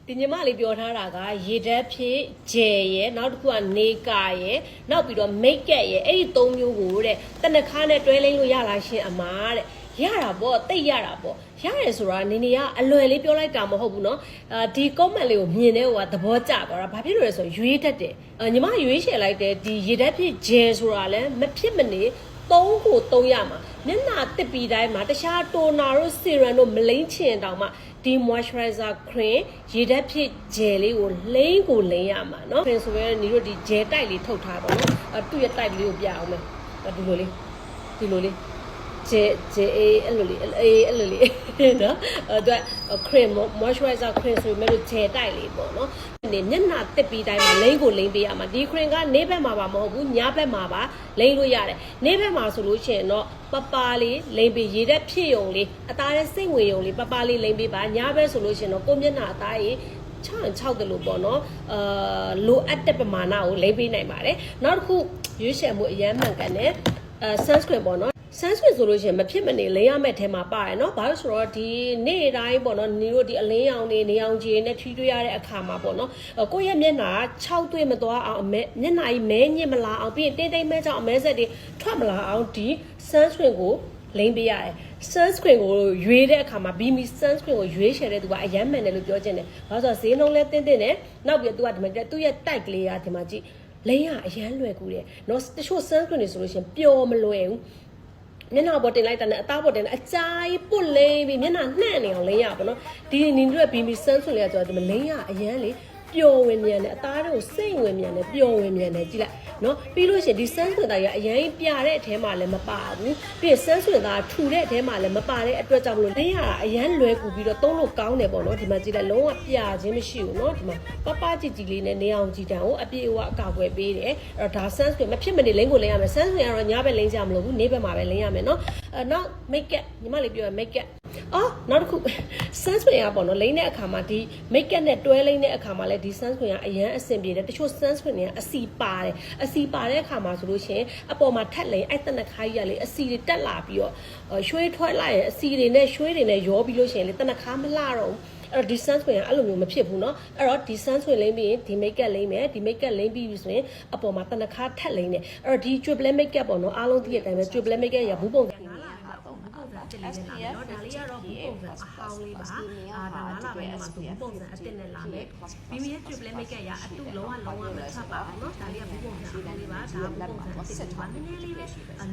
ဒီညီမလေးပြောထားတာကရေဓာတ်ဖြစ်ဂျယ်ရဲ့နောက်တစ်ခုကနေကာရဲ့နောက်ပြီးတော့ make up ရဲ့အဲ့ဒီ၃မျိုးကိုတဲ့တနခါနဲ့တွဲလိမ့်လို့ရလားရှင်အမတဲ့ရတာပေါ့တိတ်ရတာပေါ့ရတယ်ဆိုတာနေနေကအလွယ်လေးပြောလိုက်တာမဟုတ်ဘူးเนาะဒီ comment လေးကိုမြင်တဲ့ဟိုကသဘောကျသွားတာဘာဖြစ်လို့လဲဆိုရွေးတတ်တယ်ညီမရွေးချယ်လိုက်တဲ့ဒီရေဓာတ်ဖြစ်ဂျယ်ဆိုတာလည်းမဖြစ်မနေ3ကို3ရမှာမျက်နှာတစ်ပီတိုင်းမှာတခြားတိုနာတို့ဆီရမ်တို့မလိမ့်ချင်တောင်မှဒီ moisturizer cream ရေဓာတ်ဖြစ်ဂျယ်လေးကိုလိမ့်ကိုလိမ့်ရမှာเนาะ cream ဆိုရင်ညီတို့ဒီဂျယ်တိုက်လေးထုတ်ထားပါเนาะသူ့ရဲ့ type လေးကိုပြအောင်မယ်ဒီလိုလေးဂျယ်အဲ့လိုလေးအဲ့လိုလေးเนาะအတွက် cream moisturizer cream ဆိုပေမဲ့ဂျယ်တိုက်လေးပေါ့เนาะဒီမျက်နှာတစ်ပီတိုင်းမှာလိမ့်ကိုလိမ့်ပေးရမှာဒီ cream ကနေဘက်မှာပါမဟုတ်ဘူးညဘက်မှာပါလိမ့်လို့ရတယ်နေဘက်မှာဆိုလို့ရှိရင်တော့ပပလေးလိမ့်ပေးရေတဲ့ဖြစ်ယုံလေးအသားရဲ့စိတ်ဝင်ယုံလေးပပလေးလိမ့်ပေးပါညဘက်ဆိုလို့ရှိရင်တော့ကိုမျက်နှာအသားကြီး6တယ်လို့ပေါ့နော်လိုအပ်တဲ့ပမာဏကိုလိမ့်ပေးနိုင်ပါတယ်နောက်တစ်ခုရွေးချယ်မှုအရန်မှန်ကန်တဲ့sunscreen ပေါ့နော်sunscreen ဆိုလို့ရှိရင်မဖြစ်မနေလိမ့်ရမယ့်ထဲမှာပါတယ်เนาะဘာလို့ဆိုတော့ဒီနေ့တိုင်းပေါ့နော်ညီတို့ဒီအလင်းရောင်တွေနေအောင်ကြီးနဲ့ထွေးထွေးရတဲ့အခါမှာပေါ့နော်ကိုယ့်ရဲ့မျက်နှာ6သွေးမသွားအောင်မျက်နှာကြီးမဲညစ်မလာအောင်ပြီးရင်တင်းတိမ်မဲကြောင့်အမဲဆက်တွေထွက်မလာအောင်ဒီ sunscreen ကိုလိမ့်ပေးရတယ် sunscreen ကိုရွေးတဲ့အခါမှာ BB sunscreen ကိုရွေးချယ်တဲ့သူကအရမ်းမှန်တယ်လို့ပြောချင်တယ်ဘာလို့ဆိုတော့ဈေးနှုန်းလဲတင်းတင်းတယ်နောက်ပြီးသူကဒီမှာသူ့ရဲ့ type ကလေးကဒီမှာကြည့်လိမ့်ရအရန်လွယ်ကူတယ်เนาะတချို့ sunscreen တွေဆိုလို့ရှိရင်ပျော်မလွယ်ဘူးမျက်နှာပေါ်တင်လိုက်တဲ့အသားပေါ်တင်တဲ့အကြာကြီးပုတ်လိမ့်ပြီးမျက်နှာနှံ့နေအောင်လိမ့်ရပါတော့ဒီနင်တို့ရဲ့ BB sunscreen လေးကကျွန်တော်ဒီမလိမ့်ရအရန်လေပျော်ဝင်မြန်တယ်အသားတွေကိုစိတ်ဝင်မြန်တယ်ပျော်ဝင်မြန်တယ်ကြည့်လိုက်နော်ပြီးလို့ရှိရင်ဒီ sunscreen သားကြီးအရင်ပြတဲ့အထဲမှာလည်းမပါဘူးပြီးရင် sunscreen သားထူတဲ့အထဲမှာလည်းမပါတဲ့အတွက်ကြောင့်မလို့လိမ့်ရတာအရန်လွယ်ကူပြီးတော့သုံးလို့ကောင်းတယ်ပေါ့နော်ဒီမှာကြည့်လိုက်လုံးဝပြခြင်းမရှိဘူးနော်ဒီမှာပပကြည့်ကြည့်လေးနဲ့နေအောင်ကြည့်တန်းကိုအပြည့်အဝအကာအကွယ်ပေးတယ်အဲ့တော့ဒါ sunscreen မဖြစ်မနေလိမ့်ကိုလိမ့်ရမယ် sunscreen ကတော့ညဘက်လိမ့်ကြမလို့ဘူးနေ့ဘက်မှာပဲလိမ့်ရမယ်နော်နောက် make up ညီမလေးပြောရ make up နောက်တစ်ခု sunscreen ကပေါ့နော်လိမ့်တဲ့အခါမှာဒီ make up နဲ့တွဲလိမ့်တဲ့အခါမှာလည်းဒီ sunscreen ကအရန်အဆင်ပြေတယ်တချို့ sunscreen တွေကအစီပါတယ်အစီပါတဲ့အခါမှာဆိုလို့ရှိရင်အပေါ်မှာထက်လိမ့်အဲ့တနခါကြီးကလေအစီတွေတက်လာပြီးတော့ရွှေထွက်လိုက်ရင်အစီတွေနဲ့ရွှေတွေနဲ့ရောပြီးလို့ရှိရင်လေတနခါမလှတော့ဘူးအဲ့တော့ဒီ sunscreen ကအဲ့လိုမျိုးမဖြစ်ဘူးเนาะအဲ့တော့ဒီ sunscreen လိမ့်ပြီးရင်ဒီ make up လိမ့်မယ်ဒီ make up လိမ့်ပြီးပြီဆိုရင်အပေါ်မှာတနခါထက်လိမ့်တယ်အဲ့တော့ဒီ triple make up ပေါ့နော်အားလုံးသိတဲ့အတိုင်းပဲ triple make up ရဘူးပုံစံဖြစ်လေးနဲ့လာမယ်เนาะဒါလေးကတော့ဘူးပုံစံအဟောင်းလေးပါဒါနားလာပဲမှာဘူးပုံစံအစ်စ်နဲ့လာမယ်မိမိရဲ့ triple make up ရအတူလုံးဝမထွက်ပါဘူးเนาะဒါလေးကဘူးပုံစံအဟောင်းလေးပါဒါဘူးပုံစံအစ်စ်ပါနည်းနည်းလေးပဲ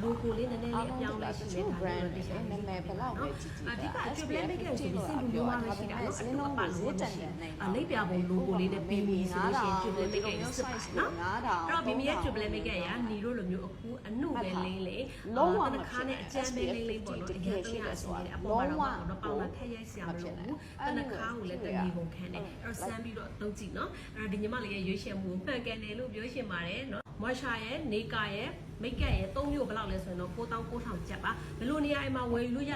logo လေးနည်းနည်းလေးအပြောင်းလဲရှိနေဒါလေးတော့ဒီဆိုင်နာမည်ဘယ်လောက်ပဲအဓိက triple make up ဆိုပြီးစိတ်လူမျိုးမှမရှိတာเนาะအတူပါလို့တန်တယ်လိပ်ပြပုံ logo လေးနဲ့ပြီးပြီဆိုလို့ရှိရင် triple make up စစ်ပါเนาะအဲ့တော့မိမိရဲ့ triple make up ရညီတို့လိုမျိုးအခုအနုပဲလိမ့်လေလုံးဝတစ်ခါနဲ့အကျန်းပဲလိမ့်လိမ့်ပေါ့เนาะအရင်300အစီအပေါ်မှာတော့ပေါင်လာထက်ရိုက်ဆရာမလို့ဘူးတနခါကိုလည်းတဏီပုံခံတယ်အဲ့တော့စမ်းပြီးတော့သုံးကြည့်เนาะအဲ့တော့ဒီညီမလေးရဲ့ရွေးချယ်မှုမှန်ကန်တယ်လို့ပြောရှင်ပါတယ်เนาะ moisture ရဲ့ makeup ရဲ့ make up ရဲ့3မျိုးဘယ်လောက်လဲဆိုရင်တော့9900ကျပ်ပါဘယ်လိုနေရာမှာဝယ်ယူလို့ရ